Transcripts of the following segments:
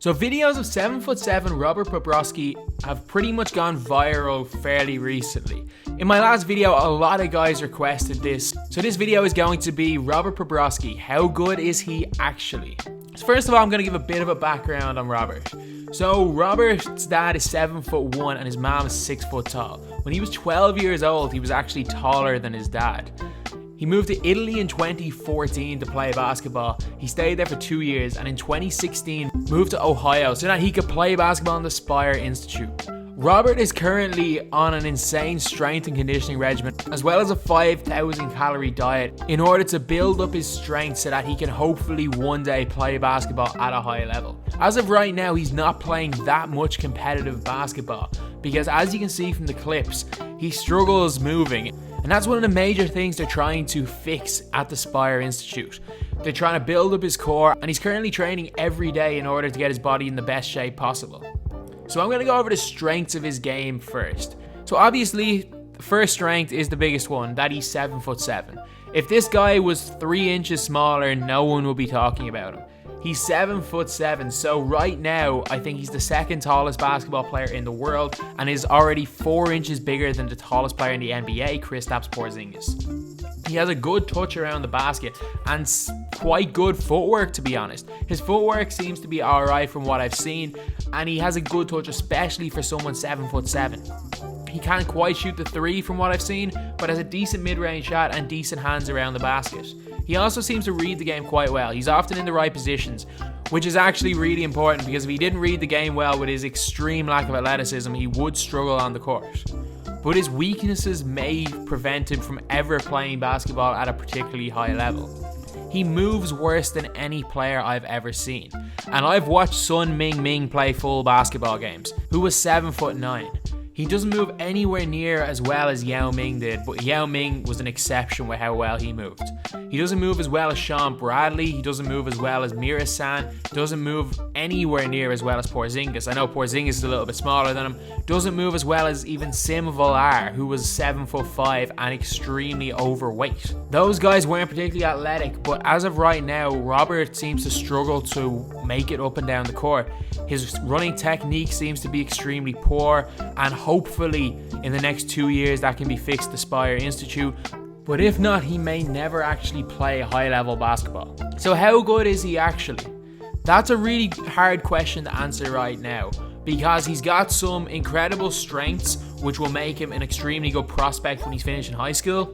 So videos of 7'7" Robert Bobroczky have pretty much gone viral fairly recently. In my last video, a lot of guys requested this. So this video is going to be Robert Bobroczky. How good is he actually? So first of all, I'm going to give a bit of a background on Robert. So Robert's dad is 7'1" and his mom is 6 foot tall. When he was 12 years old, he was actually taller than his dad. He moved to Italy in 2014 to play basketball. He stayed there for 2 years and in 2016 moved to Ohio so that he could play basketball in the Spire Institute. Robert is currently on an insane strength and conditioning regimen as well as a 5,000 calorie diet in order to build up his strength so that he can hopefully one day play basketball at a high level. As of right now, he's not playing that much competitive basketball because as you can see from the clips, he struggles moving. And that's one of the major things they're trying to fix at the Spire Institute. They're trying to build up his core and he's currently training every day in order to get his body in the best shape possible. So I'm going to go over the strengths of his game first. So obviously, the first strength is the biggest one, that he's 7'7". If this guy was 3 inches smaller, no one would be talking about him. He's 7'7", so right now I think he's the second tallest basketball player in the world and is already 4 inches bigger than the tallest player in the NBA, Kristaps Porzingis. He has a good touch around the basket and quite good footwork, to be honest. His footwork seems to be alright from what I've seen, and he has a good touch, especially for someone 7'7". He can't quite shoot the three from what I've seen, but has a decent mid-range shot and decent hands around the basket. He also seems to read the game quite well. He's often in the right positions, which is actually really important because if he didn't read the game well with his extreme lack of athleticism, he would struggle on the court. But his weaknesses may prevent him from ever playing basketball at a particularly high level. He moves worse than any player I've ever seen. And I've watched Sun Ming play full basketball games, who was 7'9". He doesn't move anywhere near as well as Yao Ming did, but Yao Ming was an exception with how well he moved. He doesn't move as well as Sean Bradley, he doesn't move as well as Mira-san, doesn't move anywhere near as well as Porzingis. I know Porzingis is a little bit smaller than him, doesn't move as well as even Sim Villar, who was 7'5" and extremely overweight. Those guys weren't particularly athletic, but as of right now, Robert seems to struggle to make it up and down the court. His running technique seems to be extremely poor, and hopefully in the next 2 years that can be fixed at the Spire Institute. But if not, he may never actually play high level basketball. So how good is he actually? That's a really hard question to answer right now because he's got some incredible strengths which will make him an extremely good prospect when he's finished in high school.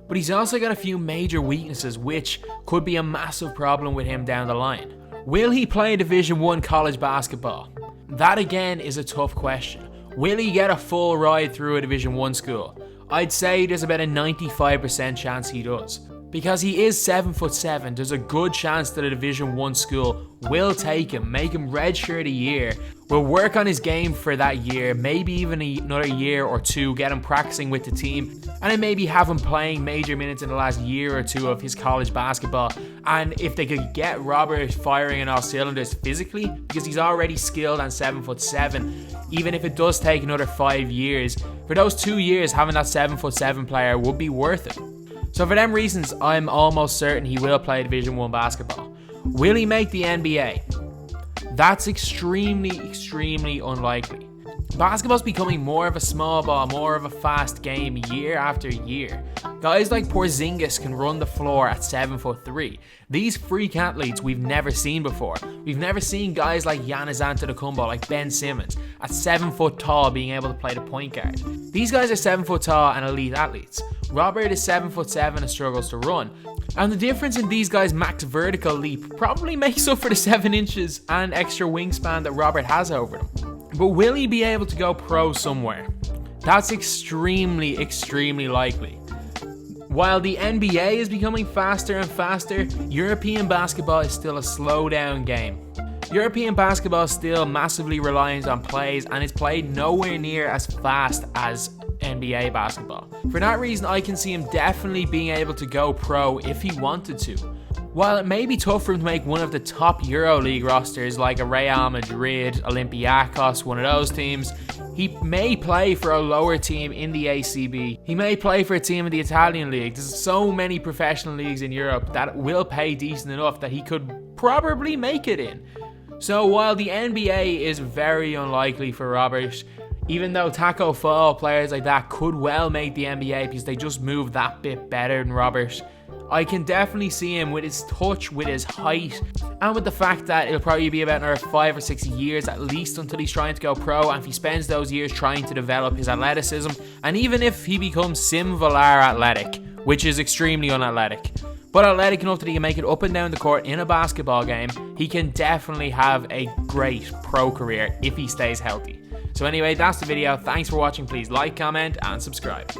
But he's also got a few major weaknesses which could be a massive problem with him down the line. Will he play Division I college basketball? That again is a tough question. Will he get a full ride through a Division I school? I'd say there's about a 95% chance he does. Because he is 7'7", there's a good chance that a Division I school will take him, make him redshirt a year, will work on his game for that year, maybe even another year or two, get him practicing with the team, and then maybe have him playing major minutes in the last year or two of his college basketball. And if they could get Robert firing on all cylinders physically, because he's already skilled and 7'7", even if it does take another 5 years, for those 2 years having that 7'7" player would be worth it. So for them reasons, I'm almost certain he will play Division I basketball. Will he make the NBA? That's extremely unlikely. Basketball's becoming more of a small ball, more of a fast game year after year. Guys like Porzingis can run the floor at 7'3". These freak athletes we've never seen before. We've never seen guys like Giannis Antetokounmpo, like Ben Simmons, at 7 foot tall being able to play the point guard. These guys are 7 foot tall and elite athletes. Robert is 7'7" and struggles to run. And the difference in these guys' max vertical leap probably makes up for the 7 inches and extra wingspan that Robert has over them. But will he be able to go pro somewhere? That's extremely likely. While the NBA is becoming faster and faster, European basketball is still a slow down game. European basketball is still massively reliant on plays and is played nowhere near as fast as NBA basketball. For that reason, I can see him definitely being able to go pro if he wanted to. While it may be tough for him to make one of the top EuroLeague rosters like a Real Madrid, Olympiacos, one of those teams, he may play for a lower team in the ACB. He may play for a team in the Italian league. There's so many professional leagues in Europe that will pay decent enough that he could probably make it in. So while the NBA is very unlikely for Robert, even though taco fall players like that could well make the NBA because they just move that bit better than Robert, I can definitely see him with his touch, with his height, and with the fact that it'll probably be about another 5 or 6 years at least until he's trying to go pro, and if he spends those years trying to develop his athleticism, and even if he becomes similar athletic, which is extremely unathletic, but athletic enough that he can make it up and down the court in a basketball game, he can definitely have a great pro career if he stays healthy. So anyway, that's the video. Thanks for watching. Please like, comment, and subscribe.